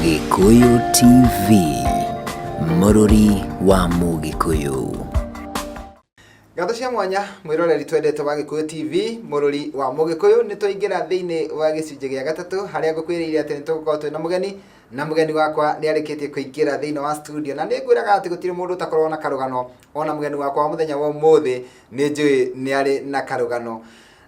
Gikuyu TV, Mũrũri wa Mũgĩkũyũ. Gatho cia mwanya mwiroreri twendete wa Gikuyu TV, Mũrũri wa Mũgĩkũyũ, nĩ twaingĩra thĩinĩ wa gĩcunjĩ gĩa gatatũ harĩa ngũkwĩrĩire atĩ nĩ tũgũkorwo twĩna mũgeni, na mũgeni wakwa nĩ arĩkĩtie kũingĩra thĩinĩ wa studio, na nĩ ngwĩraga atĩ gũtirĩ mũndũ utakorwo na karũgano, ona mũgeni wakwa wa mũthenya wa ũmũthĩ nĩ njũĩ nĩ arĩ na karũgano.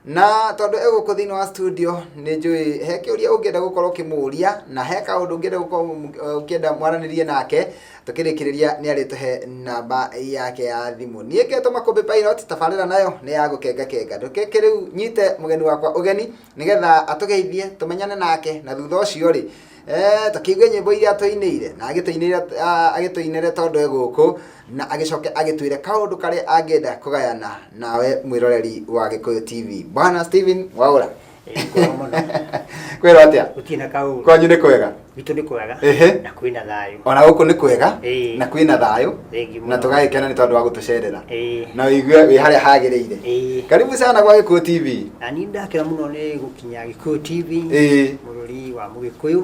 Na tondu egũkũ thĩinĩ wa studio nĩ njũĩ he kĩũria ũngĩenda gũkorwo ũkĩmũria, na he kaũndũ ũngĩenda gũkorwo ũkĩenda mwaranĩrie nake, tũkĩrĩkĩrĩria nĩ arĩtũhe namba yake ya thimũ. Niĩ ngetwo Makũmbĩ Pilot, tabarĩra nayo nĩ ya gũkenga. Ndũkĩke rĩu nyite mũgeni wakwa ũgeni nĩgetha atũgeithie tũmenyane nake, na thutha ũcio rĩ tũkĩigue nyĩmbo iria atũinĩire na agĩtũinĩre tondu egũkũ, na agĩcoke agĩtwĩre kaũndũ karĩa angĩenda kũgayana nawe mwĩroreri wa Gikuyu TV. Bwana Steven Waura, kwĩrwo atĩa? Gũtirĩ kaũndũ. Kwanyu nĩ kwega? Gwitũ nĩ kwega na kwĩna thayũ. Ona gũkũ nĩ kwega na kwĩna thayũ, na tũgagĩkena nĩ tondũ wa gũtũcerera na wĩigue wĩ harĩa hagĩrĩire. Karibu sana gwa Gikuyu TV. Na niĩ ndakena mũno nĩ gũkinya Gikuyu TV, Mũrũri wa Mũgĩkũyũ.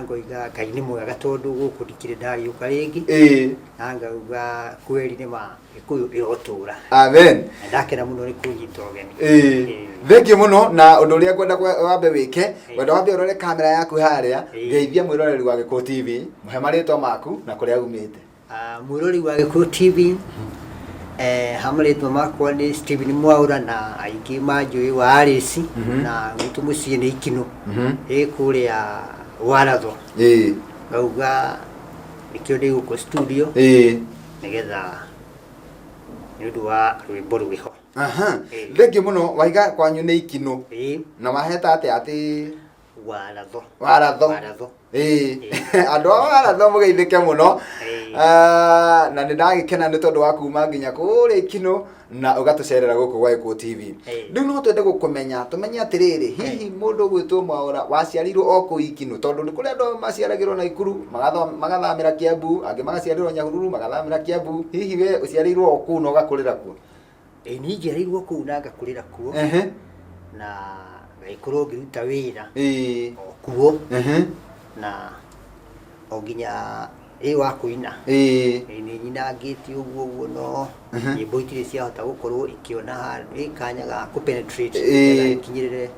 Ngoiga Ngai nĩ mwega tondũ gũkũ ndikĩrĩ ndagĩũka rĩngĩ, na ngauga kweri nĩ ma Gĩkũyũ ĩrotũra. Amen. Ndakena mũno nĩ kũnyita ũgeni. Thengiũ mũno, na ũndũ ũrĩa ngwenda wambe wĩke, wenda wambe ũrore kamera yaku harĩa, geithia mwĩroreri wa Gikuyu TV, mũhe marĩtwa maku na kũrĩa umĩte. Mwĩroreri wa Gikuyu TV, marĩtwa makwa nĩ Steven Mwaura, na aingĩ manjũĩ wa Alice, na gwitũ mũciĩ nĩ Ikino kũrĩa Waratho. Ngauga nĩkĩo ndĩ gũkũ studio nĩgetha nĩ ũndũ wa rwĩmbo rwĩho. Thengiũ mũno. Waiga kwanyu nĩ Ikino, na waheta atĩ Waratho. Andũ a Waratho mũgeithĩke mũno, na nĩ ndagĩkena nĩ tondũ wa kuma nginya kũrĩa Ikino na ũgatũcerera gũkũ gwa Gikuyu TV. Rĩu no twende gũkũmenya, tũmenye atĩrĩrĩ, hihi mũndũ ũgwĩtwo Mwaura waciarirwo o kũu Ikino? Tondũ nĩ kũrĩ andũ maciaragĩrwo Naikuru magathamĩra Kiambu, angĩ magaciarĩrwo Nyahururu magathamĩra Kiambu. Hihi we ũciarĩirwo o kũu na ũgakũrĩra kuo? Niĩ njiarĩirwo kũu na ngakũrĩra kuo, na ngagĩkorwo ngĩruta wĩra o kuo, na o nginya wa kũina nĩ nyinangĩte ũguo, no nyĩmbo itirĩ ciahota gũkorwo ikĩona handũ kanya ga kũ-penetrate ikinyĩrĩre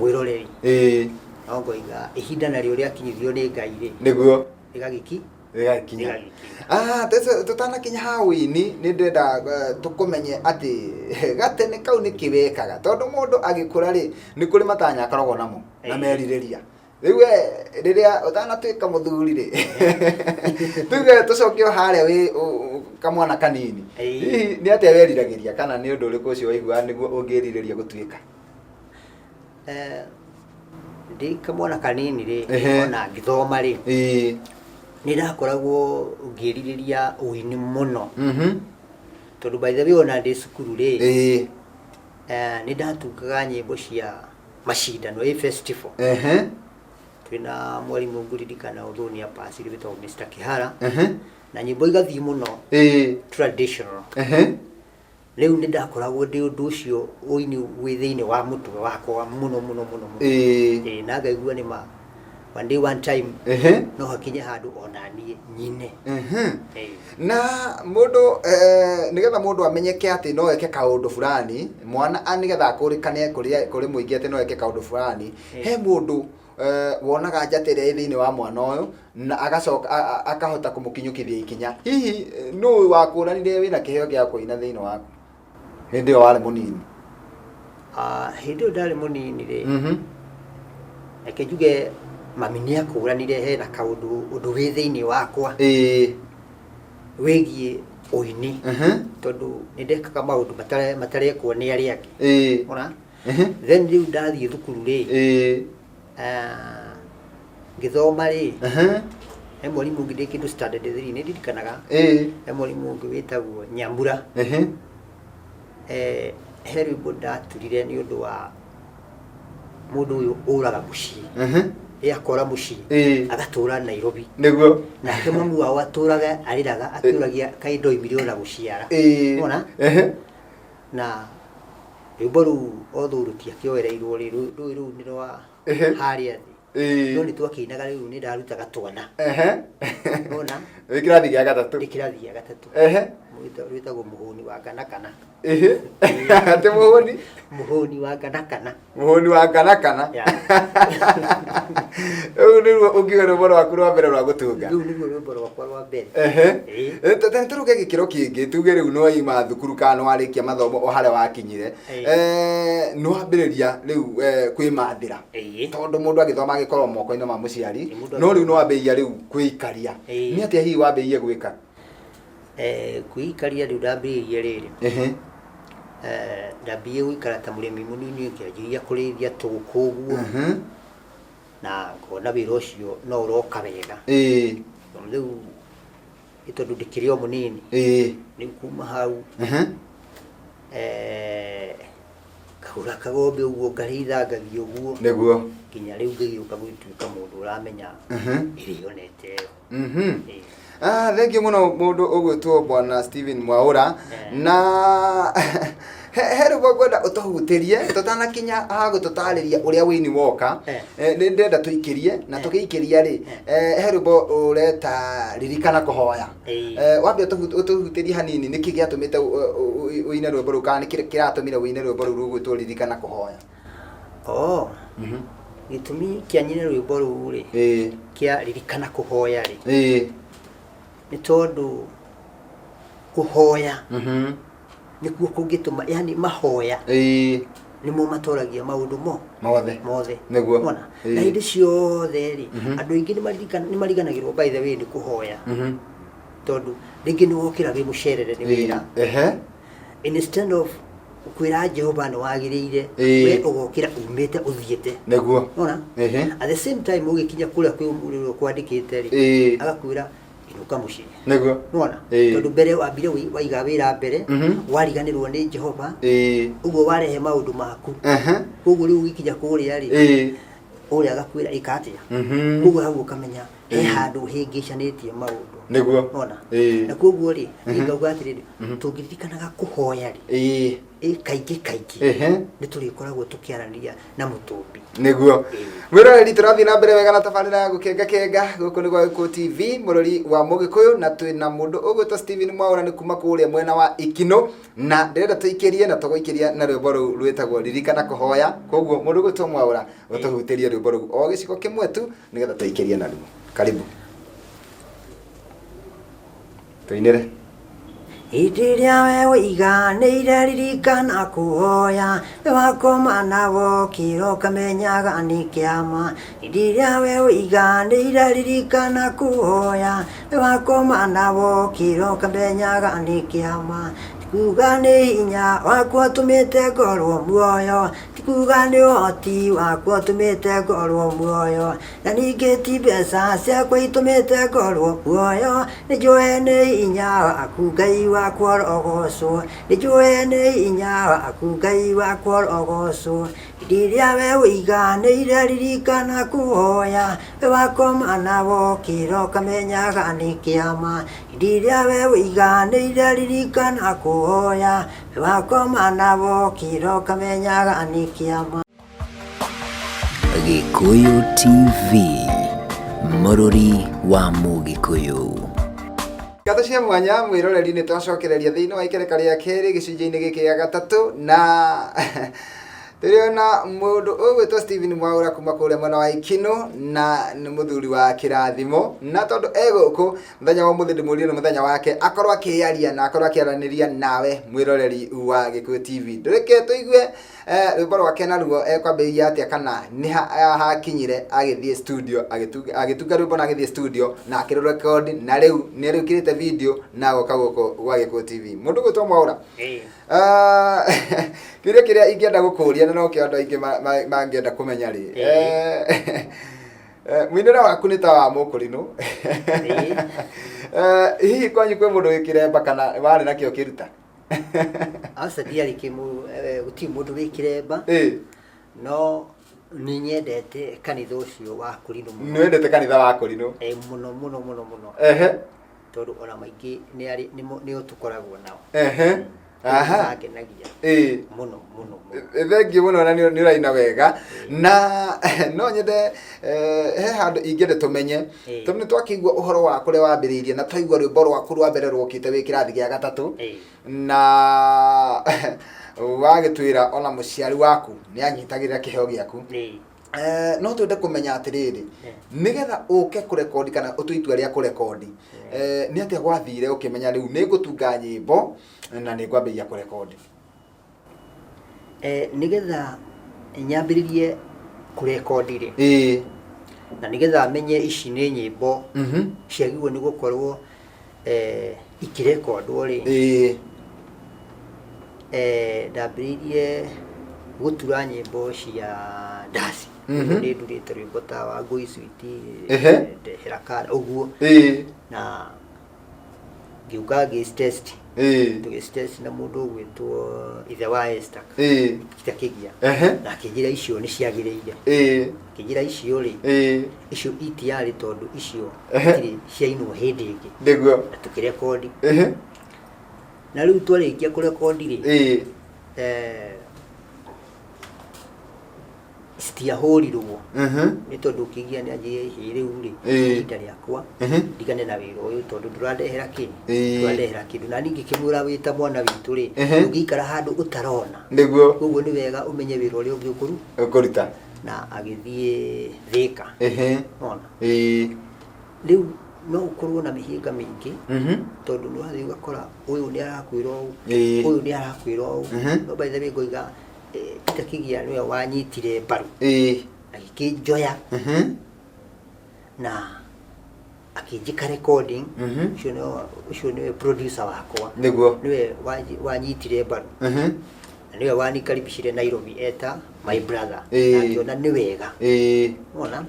mwĩroreri. No ngoiga ihinda narĩo rĩakinyithirio nĩ Ngai nĩguo rĩgagĩkinya. Tũtanakinya haũ-inĩ nĩ ndĩrenda tũkũmenye atĩ gatene kau nĩ kĩwekaga, tondũ mũndũ agĩkũra rĩ nĩ kũrĩ matanya akoragwo namo na merirĩria. Rĩu rĩrĩa ũtanatuĩka mũthuri rĩ, tuge tũcoke o harĩa wĩ kamwana kanini, hihi nĩ atĩa weriragĩria, kana nĩ ũndũ ũrĩkũ ũcio waiguaga nĩguo ũngĩrirĩria gũtuĩka? Ndĩ kamwana kanini rĩ, ona ngĩthoma rĩ, nĩ ndakoragwo ngĩrirĩria ũini mũno, tondũ by the way ona ndĩ cukuru rĩ nĩ ndatungaga nyĩmbo cia macindano festival. Twĩna mwarimũ ngũririkana ũthũni apacire wĩtagwo Mr. Kĩhara, na nyĩmbo igathiĩ mũno traditional. Rĩu nĩ ndakoragwo ndĩ ũndũ ũcio ũini wĩ thĩinĩ wa mũtwe wakwa mũno, na ngaigua nĩ ma one time no hakinye handũ ona niĩ nyine. Na mũndũ nĩgetha mũndũ amenyeke atĩ no eke kaũndũ fulani, mwana nĩgetha akũrĩkane kũrĩ mũingĩ atĩ no eke kaũndũ fulani, he mũndũ wonaga njata ĩrĩa ĩ thĩinĩ wa mwana ũyũ na agacoka akahota kũmũkinyũkithia ikinya. Hihi nũũ wakũranire wĩna kĩheo gĩa kũina thĩinĩ waku hĩndĩ ĩyo warĩ mũnini? Hĩndĩ ĩyo ndarĩ mũnini rĩ, reke njuge mami nĩ akũranire hena kaũndũ wĩ thĩinĩ wakwa wĩgiĩ ũini, tondũ nĩ ndekaga maũndũ matarekwo nĩ arĩa angĩ. Then rĩu ndathiĩ thukuru rĩ, ngĩthoma rĩ, he mwarimũ ũngĩ ndĩ kĩndũ standard 3 nĩ ndirikanaga, he mwarimũ ũngĩ wĩtagwo Nyambura, he rwĩmbo ndaturire nĩ ũndũ wa mũndũ ũyũ ũraga mũciĩ, akora mũciĩ agatũra Nairobi, nĩguo nake mamu wao atũraga arĩraga akĩũragia kaĩ ndoimire ona gũciara, na rwĩmbo rũu otho rũtiakĩoereirwo rĩu nĩ rwa harĩa thĩ no nĩ twakĩinaga rĩu nĩ ndarutaga twana ona wĩkĩrathi gĩa gatatũ wĩkĩrathi gĩa gatatũ wĩtagwo mũhũni wa kanakana atĩ mũhũni wa kanakana rĩu nĩruo ũngiuga rwĩmbo rwaku rwa mbere rwa gũtũnga rĩu nĩruo rwĩmbo rwakwa rwa mbere tũruge gĩkĩro kĩngĩ tuge rĩu nĩ waima thukuru kana nĩ warĩkia mathomo o harĩa wakinyire nĩ wambĩrĩria rĩu kwĩmathĩra tondũ mũndũ agĩthoma agĩkorwo moko-inĩ ma mũciari no rĩu nĩ wambĩrĩria rĩu kwĩikaria nĩ atĩa hihi wambĩrĩirie gwĩka kwĩikaria rĩu ndambĩrĩirie rĩrĩ ndambĩrĩirie gũikara ta mũrĩmi mũnini ngĩanjĩrĩria kũrĩithia tũgũkũ ũguo na ngona wĩra ũcio no ũroka wega rĩu tondũ ndĩkĩrĩ o mũnini rĩu kuma hau ngagũra kagombe ũguo ngarĩitha ngathiĩ ũguo nĩguo nginya rĩu ngĩgĩũka gũtuĩka mũndũ ũramenya ĩrĩonete thengiũ mũno mũndũ ũgwĩtwo Bwana Stephen Mwaũra na he rũmbo ngwenda ũtũhutĩrie tũtanakinya ha gũtũtarĩria ũrĩa wĩini woka nĩ ndenda tũikĩrie na tũgĩikĩria rĩ he rũmbo ũreta ririkana kũhoya wambia ũtũhutĩrie hanini nĩkĩ gĩatũmĩte ũine rwĩmbo rũu kana nĩkĩ kĩratũmire ũine rwĩmbo rũu rũgwĩtwo ririkana kũhoya gĩtũmi kĩanyine rwĩmbo rũu rĩ kĩa ririkana kũhoya rĩ nĩ tondũ kũhoya nĩkuo kũngĩtũma yani mahoya nĩmo matoragia maũndũ mothe nĩguo na hĩndĩ ciothe rĩ andũ aingĩ nĩ mariganagĩrwo by the way nĩ kũhoya tondũ rĩngĩ nĩ wokĩra wĩ mũcerere nĩ wĩra instead of kwĩra Jehova nĩ wagĩrĩire we ũgokĩra umĩte ũthiĩte nĩguo at the same time ũgĩkinya kũrĩa kwĩ mũrĩro kwandĩkĩte rĩ agakwĩra inuka mũciĩ nĩguo tondũ mbere wambire waiga wĩra mbere wariganĩrwo nĩ Jehova ũguo warehe maũndũ maku koguo rĩu ũgĩkinya kũrĩa rĩ ũrĩa agakwĩra ĩka atĩa koguo hau ũkamenya he handũ hĩngĩcanĩtie maũndũ nĩguo na koguo rĩ ngauga atĩrĩrĩ tũngĩririkanaga kũhoya rĩ kaingĩ nĩ tũrĩkoragwo tũkĩaranĩria na mũtũmbi nĩguo mwĩroreri tũrathiĩ na mbere wega na tabarĩra ya gũkenga gũkũ nĩ gwa Gĩkũyũ TV mũrori wa Mũgĩkũyũ na twĩna mũndũ ũgwĩtwo Stephen Mwaũra nĩ kuma kũrĩa mwena wa Ikino na ndĩrenda tũikĩrie na tũgũikĩria na rwĩmbo rũu rwĩtagwo ririkana kũhoya koguo mũndũ ũgwĩtwo Mwaũra ũtũhutĩrie rwĩmbo rũu o gĩcigo kĩmwe tu nĩgetha tũikĩrie naruo karibu tuinĩre hĩndĩ ĩrĩa we ũiganĩire ririkana kũhoya wakoma na wokĩra ũkamenyaga nĩ kĩama hĩndĩ ĩrĩa we ũiganĩire ririkana kũhoya wakoma na wokĩra ũkamenyaga nĩ kĩama tikuga nĩ hinya wakwa ũtũmĩte ngorwo muoyo tikuga nĩ ũhoti wakwa ũtũmĩte ngorwo muoyo na ningĩ ti mbeca ciakwa itũmĩte ngorwo muoyo nĩ njũĩ nĩ hinya waku Ngai wakwa ũrogocwo nĩ njũĩ nĩ hinya waku Ngai wakwa ũrogocwo hĩndĩ ĩrĩa we ũiganĩire ririkana kũhoya wakoma na wokĩra ũkamenyaga nĩ kĩama hĩndĩ ĩrĩa we ũiganĩire ririkana kũhoya wakoma na wokĩra ũkamenyaga nĩ kĩama. Gĩkũyũ TV mũrori wa Mũgĩkũyũ. Gatũ cia mwanya mwĩroreri nĩ twacokereria thĩinĩ wa ikereka rĩa kerĩ gĩcunjĩ-inĩ gĩkĩ gĩa gatatũ na tũrĩona mũndũ ũgwĩtwo Stephen Mwaũra kuma kũrĩa mwena wa Ikino na nĩ mũthuri wa kĩrathimo na tondũ egũkũ mũthenya wa mũthĩ ndĩmũrire nĩ mũthenya wake akorwo akĩaria na akorwo akĩaranĩria nawe mwĩroreri wa Gĩkũyũ TV ndũreke tũigue rwĩmbo rwake naruo ekwambĩrĩria atĩa kana nĩ hakinyire agĩthiĩ studio agĩtunga rwĩmbo na agĩthiĩ studio na akĩrũrekondi na rĩu nĩ arĩkĩrĩte video na agoka gũkũ gwa Gĩkũyũ TV mũndũ ũgwĩtwo Mwaũra kĩũria kĩrĩa ingĩenda gũkũria na no kĩo andũ aingĩ mangĩenda kũmenya rĩ mũinĩre waku nĩ ta wa mũkũrinũ hihi kwanyu kwĩ mũndũ wĩkĩremba kana warĩ nakĩo kĩruta aca ndiarĩ gũtirĩ mũndũ wĩkĩremba no nĩ nyendete kanitha ũcio wa kũrinũ mũno nĩ wendete kanitha wa kũrinũ mũno tondũ ona maingĩ nĩo tũkoragwo nao aha nagenagia muno thengi muno na ni uraina wega na no nyende he handu ingende tumenye tondu twakigwa uhoro wa kuria wambiriirie na twaigwa rwimbo rwaku rwa mbere rwokite wi kirathi gia gatatu na wagitwira ona muciari waku ni anyitagirira kiheo giaku no twende kumenya atiriri nigetha uke kurekodi kana utuitua ria kurekodi ni atia gwathire ukimenya riu ni ngutunga nyimbo na ni ngwambia kurekodi nigetha nyambiririe kurekodi ri na nigetha menye ici ni nyimbo ciagirwo ni gukorwo ikirekordwo ri ndambiririe gutura nyimbo cia dasi ni ndurite rwimbo ta wa Ngui Sweet Herakara uguo na ngiuga test tugistest na mundu gwitwo ithe wa Esther kitakigia na kijira icio ni ciagiriire kijira icio ri icio itiari tondu icio kiri ciainwo hindi ingi niguo tukirekodi na riu twarikia kurekodi ri stiahorirwo ni tondu kigia ni anjie hiriu ri ihinda riakwa ndigane na wira uyu tondu ndurandehera kindu na ningi kimura wita mwana witu ri ugikara handu utarona niguo koguo ni wega umenye wira uri ungi ukuruta na agithie thika ona riu no ukorwo na mihinga mingi tondu ni wathi ugakora uyu ni arakwira uyu ni arakwira no by the way ngoiga itakigia niwe wanyitire baru akijoya na akijika recording ucio niwe producer wakwa niguo niwe wanyitire baru niwe wanikaribishire Nairobi eta my brother na ni wega ona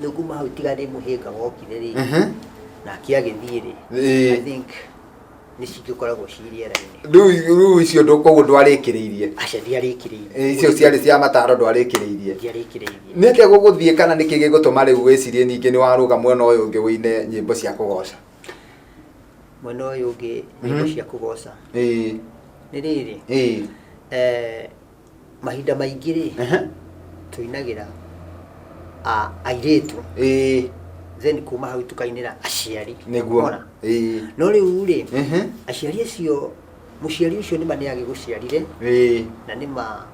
nuguma utigane muhinga wokire ri na kiagithie ri I think nicikoragwo ciriera-ini riu icio ndukoguo ndwarikiriirie aca ndiarikiriirie icio ciari cia mataro ndwarikiriirie ndiarikiriirie ni atia guguthie kana niki gigutuma riu wicirie ningi ni waruga mwena uyu ungi wine nyimbo cia kugoca mwena uyu ungi nyimbo cia kugoca ni riri mahinda maingi ri tuinagira airitu then kuma hau tukainira aciari niguo no riu ri aciari acio muciari ucio ni mani agiguciarire na ni ma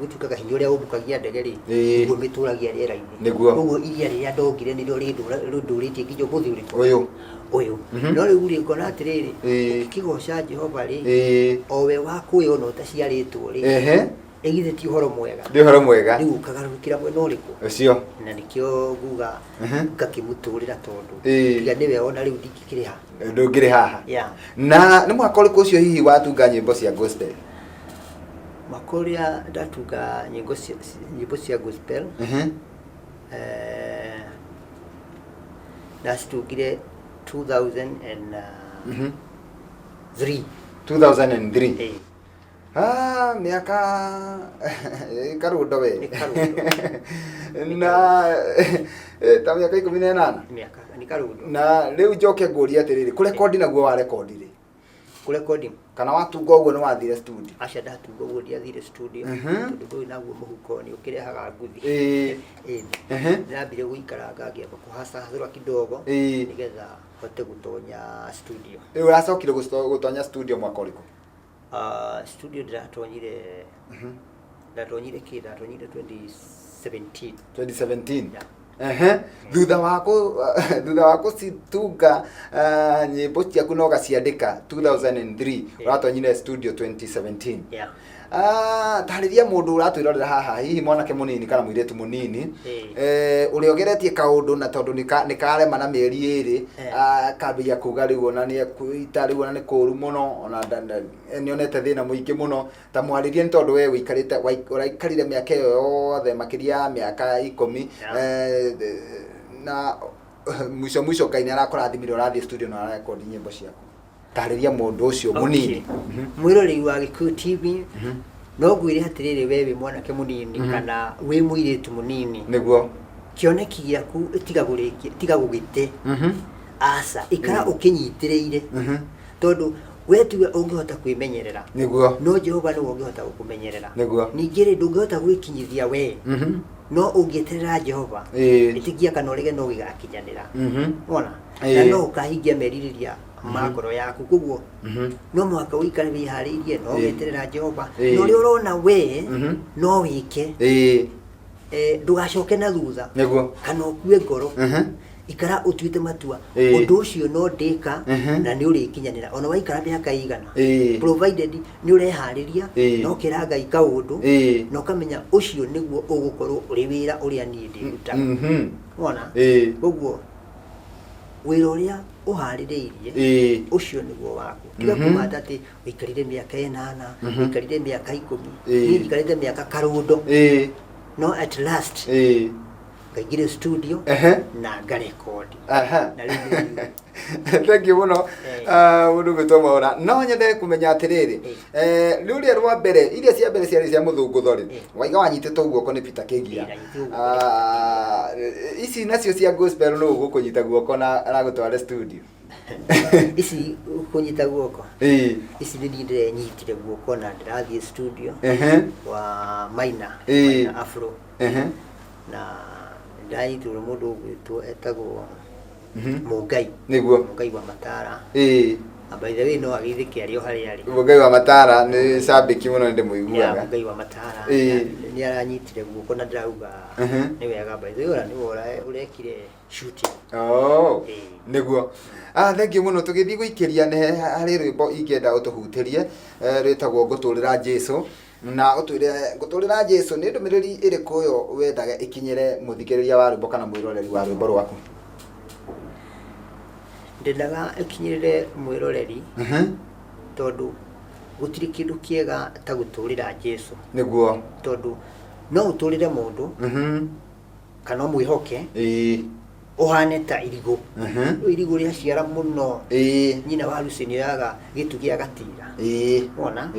gutukaga hinya uria ubukagia ndege ri niguo mituragia riera-ini koguo iria riria ndongire ni rio nduritie nginya muthuri uyu no riu ri ngona atiriri kigoca Jehova ri owe wakuyo no taciaritwo ri egithe ti horo mwega ndi horo mwega riu kagarukira mwena uriku ucio na nikio guga ngakimuturira tondu tiga niwe ona riu ndikikiriha ndungiri haha na ni mwaka uriku ucio hihi watunga nyimbo cia gospel makoria ndatunga nyimbo cia gospel ndacitungire 2003 miaka karundo we na ta miaka 18 miaka ni karundo na riu njoke nguria atiriri kurekodi naguo wa rekodi ri kurekodi kana watunga uguo ni wathire studio aca ndatunga uguo ndiathire studio tondu ndui naguo muhuko ni ukirehaga nguthi ndambire guikaranga ngiamba kuhacahura kidogo nigetha hote gutonya studio riu uracokire gutonya studio mwaka uriku studio ndatonyire ndatonyire 2017 thutha wako citunga nyimbo ciaku no gaciandika 2003 uratonyire studio 2017 tarithia mundu uratwirorera haha hihi mwanake munini kana muiretu munini uriogeretie kaundu na tondu nikarema na mieri iri akambia kuga riu ona ni kuita riu ona ni kuru muno ona nionete thina muingi muno ta mwaririe ni tondu we wikarite uraikarire miaka iyo yothe makiria miaka 10 na mwisho kaini arakurathimire urathie studio na ararekondi nyimbo ciaku tarithia mundu ucio munini mwirori wa Gikuyu TV no gwire atiriri wewe mwanake munini kana wi muiretu munini niguo kioneki giaku tigagurike tigagugite asa ikara ukinyitiriire tondu we tiwe ungihota kwimenyerera niguo no Jehova ni ungihota gukumenyerera niguo ningire ndungihota gwikinyithia we no ungieterera Jehova itigia kana urege no gigakinyanira ona na no ukahingia meririria makoro yaku kuguo no mwaka uikare wihariirie no weterera Jehova no ri urona we no wike ndugacoke na thutha niguo kana ukue ngoro ikara utuite matua undu ucio no ndika na ni urikinyanira ona waikara miaka igana provided ni urehariria no kiranga ikaundu no kamenya ucio niguo ugukorwo uri wira uria ni ndiruta ona uguo wira uria uhaririirie ucio niguo waku tiga kumata ati wikarire miaka 8 wikarire miaka 10 wikarire miaka karundo no at last kaigire studio na record thank you muno mundu gwitwa Mwaura no nyende kumenya atiriri riuria rwa mbere iria cia mbere cia muthunguthori waiga wanyitite guoko ni Peter Kigia ici nacio cia gospel no gukunyita guoko na gutwara studio ici kunyita guoko ici ndire nyitire guoko na ndirathie studio wa Maina Afro na ndai tu mundu gwitwo etagwo Mungai niguo Mungai wa Matara by the way no agithike ario hari ari Mungai wa Matara ni sabiki muno ndi muiguaga Mungai wa Matara ni aranyitire guoko na ndirauga ni wega by the way ni wora urekire shooting niguo thank you muno tugithi guikiria ne hari rwimbo ingenda utuhutirie rwitagwo nguturira Jesu na nguturira Jesu ni ndumiriri iriku yo wendaga ikinyire muthikiriria wa rwimbo kana mwiroreri wa rwimbo rwaku ndendaga ikinyire mwiroreri tondu gutiri kindu kiega ta guturira Jesu niguo tondu no uturire mundu kana mwihoke uhane ta irigo irigo ria ciara muno nyina wa Lucini yaga gitugi agatira wona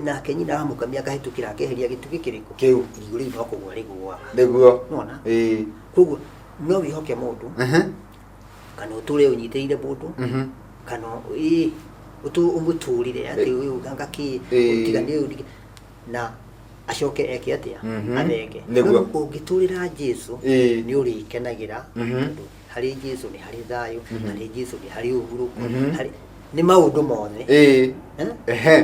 na kenyina wa mukamia akahitukira akeheria gitugi kiriko kiu irigo ri no kugwa rigwa niguo wona kugu no wihoke mundu kana uture unyiteire mundu kana umuturire ati uyu ganga ki utigane na acoke eke atia athenge no ungiturira Jesu ni urikenagira hari Jesu ni hari thayo hari Jesu ni hari uhuruku hari ni maundu mothe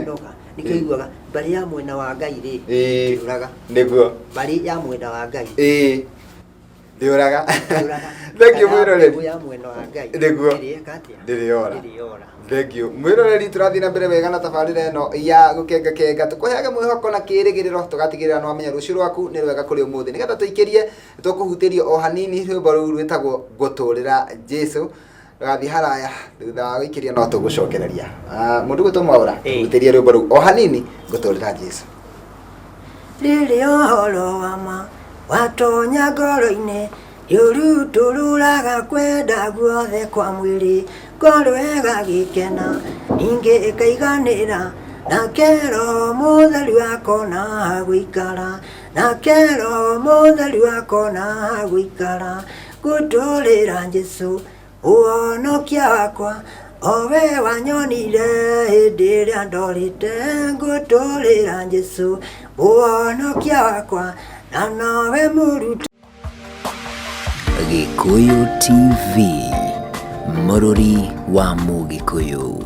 ndoka nikiguaga bari ya mwena wa Ngai ri uraga niguo bari ya mwena wa Ngai ndiuraga thank you mwiroreri ya mwena wa Ngai niguo ndiriora thank you mwiroreri turathi na mbere wega na tabarira eno ya gukenga tukuheaga mwihoko na kirigiriro tugatigirira no amenya rucio rwaku ni rwega kuri umuthi nigetha tuikirie tukuhutirio o hanini rwimbo ruru rwitagwo nguturira Jesu gathi haraya thutha wa guikiria no tugucokereria mundu gwitwa Mwaura tuhutirie rwimbo ruru o hanini nguturira Jesu riri ohoro wama watonya ngoro-ini yuru tururaga kwenda guothe kwa mwiri ngorwega gikena ningi ikaiganira na kero mutheri wakona guikara na kero mutheri wakona guikara guturira Jesu uonokia wakwa owe wanyonire hindi ria ndorite guturira Jesu uonokia wakwa na nawe muruti Gikuyu TV Mururi wa Mugikuyu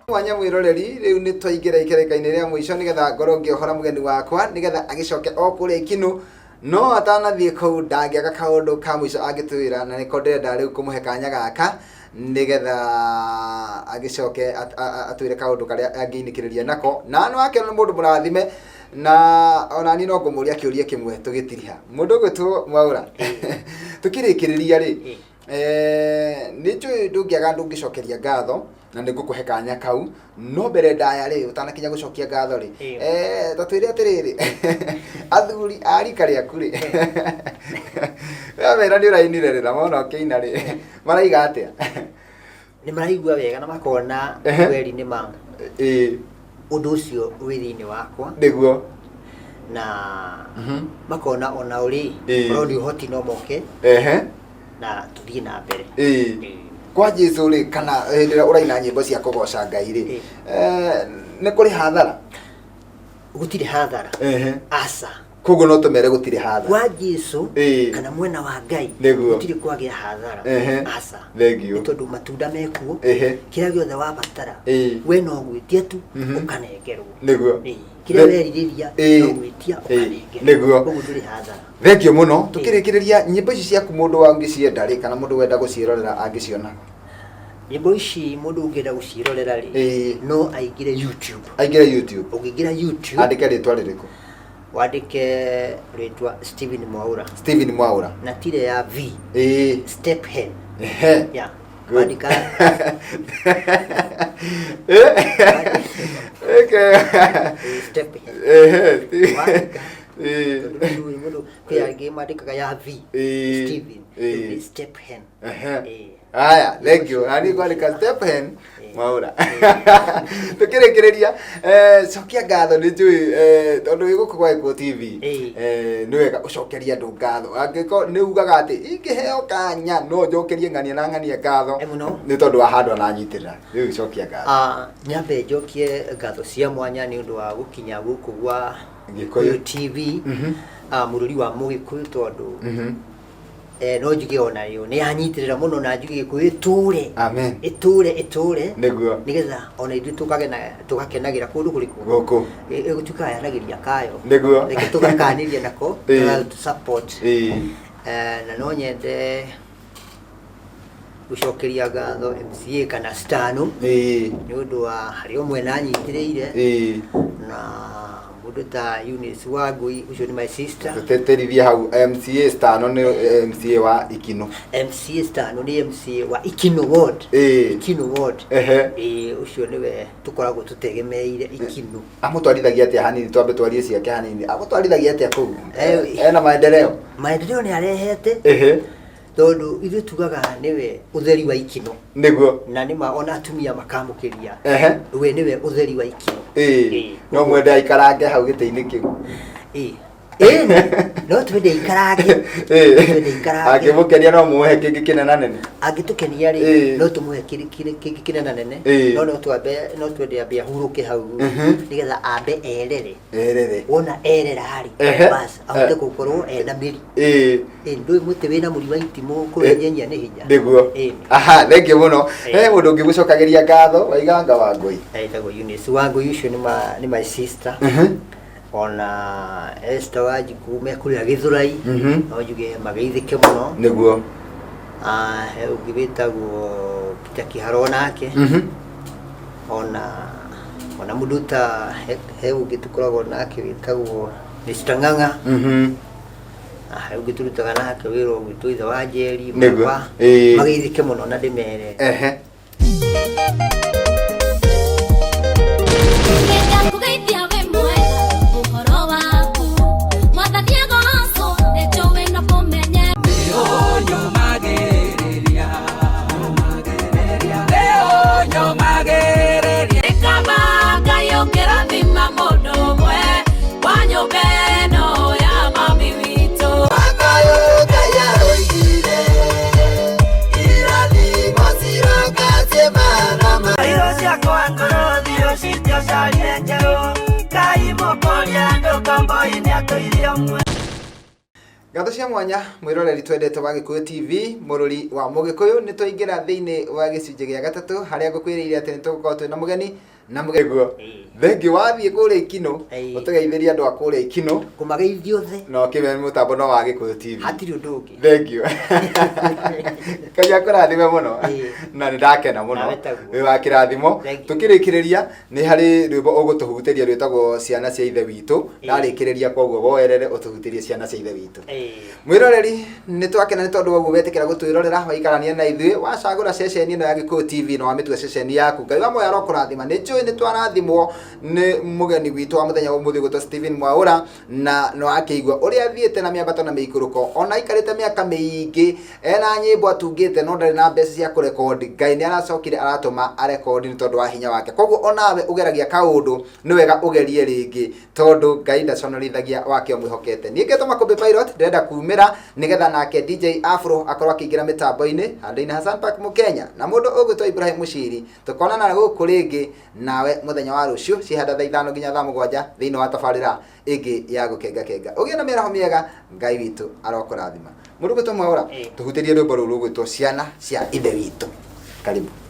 mwanya mwiroreri riu ni twaingira ikereka-ini ria mwisho nigetha ngoro ngiohora mugeni wakwa nigetha agicoke o kuri ikinu no atanathie kou ndangiaga kaundu ka mwisho angitwira na niko ndenda riu kumuhe kanya gaka nigetha agicoke atwire kaundu karia angiinikiriria nako na no akeno mundu murathime na ona ni no ngumuria kiuria kimwe tugitiriha mundu gwitwo Mwaura tukirikiriria ri ni njui ndungiaga ndungicokeria ngatho na nigukuhe kanya kau no mbere ndaya ri utanakinya gucokia ngatho ri tatwire atiriri athuri ari kari akuri ya mera ni urainire ri na mona okeina ri maraiga atia ni maraigua wega na makona weri ni ma undu ucio withini wakwa niguo na makona ona uri rodi hoti no moke na tuthie na mbere kwa Jesu ri kana ndira uraina nyimbo cia kugoca Ngai ri ne kuri hathara gutire hathara asa koguo no tumere gutire hathara kwa Jesu kana mwena wa Ngai gutire kwagia hathara asa thengio tondu matunda mekuo kira giothe wa batara we no gwitia tu ukanegerwo niguo kira weririria no gwitia ukanegerwo niguo koguo nduri hathara thengio muno tukirikiriria nyimbo ici ciaku mundu wangi cienda ri kana mundu wenda gucirorera angiciona nyimbo ici mundu ungenda gucirorera ri no aingire YouTube ukingira YouTube andike ritwa ririko wandike ritwa Stephen Mwaura na tire ya V step hen yeah wandika step kaya game andika ya V Stephen step hen aya thank you ani kwandika step hen Mwaura tukirekereria cokia ngatho ni njui tondu iguku kwa Iko TV ni wega ucokeria andu ngatho angiko ni ugaga ati ingiheo kanya no njokerie ng'ania na ng'ania ngatho ni tondu wa handu na nyitirira riu cokia ngatho nyambe njokie ngatho cia mwanya ni undu wa gukinya guku gwa Gikuyu TV mururi wa Mugikuyu tondu no njuge ona yo ni anyitirira muno na njuge Gikuyu iture amen iture niguo nigetha ona ithu tugakenagira kundu kuriku guku gutuka yaragiria kayo niguo reke tugakaniria nako to support na no nyende gucokeria ngatho MCA kana Stano ni undu wa hari omwe na nyitiriire na mundu ta Eunice Wangui ucio ni my sister tuteterithia hau MCA Stano ni MCA wa Ikino MCA Stano ni MCA wa Ikino ward ucio niwe tukoragwo tutegemeire Ikino amutwarithagia atia hanini twambe twarie ciake hanini amutwarithagia atia kuu ena maendeleo ni arehete tondu ithu tugaga niwe utheri wa Ikino niguo na nima ona atumia makamukiria we niwe utheri wa Ikino no mwende aikarange hau giti-ini kiu no twende ikarange akimukeria no muhe kingi kinena nene agitukenia ri no tumuhe kingi kinena nene no twende ambe ahuruke hau nigetha ambe erere wona erera hari bas ahote gukorwo ena miri ndu muti wina muri wa itimo kurenyenya ni hinya niguo aha thank you muno mundu ngigucokagiria ngatho waiganga Wangui aitagwo Eunice Wangui ucio ni my sister ona Esther Wanjiku mekuria Githurai no njuge mageithike muno niguo he ugibitagwo Peter Kiharo nake ona mundu ta he ugitukoragwo nake witagwo Mr. Ng'ang'a he ugiturutaga nake wiro gwitu ithe wa Njeri mageithike muno na ndimere Ngatho cia mwanya mwiroreri twendete wa Gikuyu TV mururi wa Mugikuyu ni twaingira thiini wa gicunje gia gatatu haria ngukwiriire ati nitugukorwo twina mugeni na mugeguo thengi wathie kuria Ikino utugeithiria andu akuria Ikino kumageithia othe no kibe mutambo no wa Gikuyu TV hatiri undu ungi thank you kaya kurathime muno na ndakena muno we wa kirathimo tukirikiriria ni hari rwimbo ugutuhutiria rwitagwo ciana cia ithe witu narikiriria koguo woerere utuhutirie ciana cia ithe witu mwiroreri ni twakena ni tondu woguo wetikira gutwirorera waikarania na ithui wacagura ceceni ino ya Gikuyu TV no wamitwe ceceni yaku Ngai wa moyo arokurathima ni njui ni twarathimwo ni mugeni witu wa muthenya umuthi gutwa Stephen Mwaura na no akigwa uria athiete na miambato na miikuruko ona ikarite miaka miingi ena nyimbo atungite no ndari na mbeca cia kurekodi Ngai ni aracokire aratuma arekodi ni tondu wa hinya wake koguo onawe ugeragia kaundu ni wega ugerie ringi tondu Ngai ndaconorithagia wake omwihokete ni ngetoma Kumbi Pilot ndenda kumira nigetha nake DJ Afro akorwo akiingira mitambo-ini handu-ini Hassan Park Mukenya na mundu ugwitwo Ibrahim Mushiri tukonana guku ringi nawe muthenya wa rucio cihanda thaa 5 nginya thaa 7 thiini wa tabarira ingi ya gukenga kenga ugie na miraho miega ngai witu arokurathima mundu gwitwo Mwaura tuhutirie rwimbo ruru rugwitwo ciana cia ithe witu karibu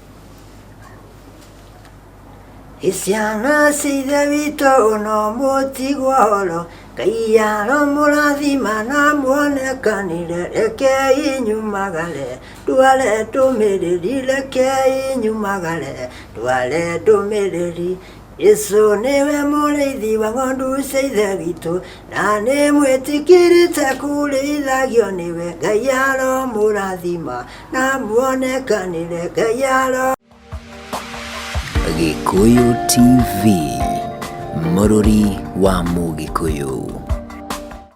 Isiana cia witu no mutigworo Kayaro murathima na muonekanire rekei nyumagare Dwale tumiriri rekei nyumagare Dwale tumiriri Yesu niwe mũrĩithi wa ng'ondu cia ithe witũ na nĩ mwĩtĩkĩrĩte kũrĩithagio nĩwe Ngai aromũrathima na muonekanire Ngai Gikuyu TV, mũrũri wa Mũgĩkũyũ.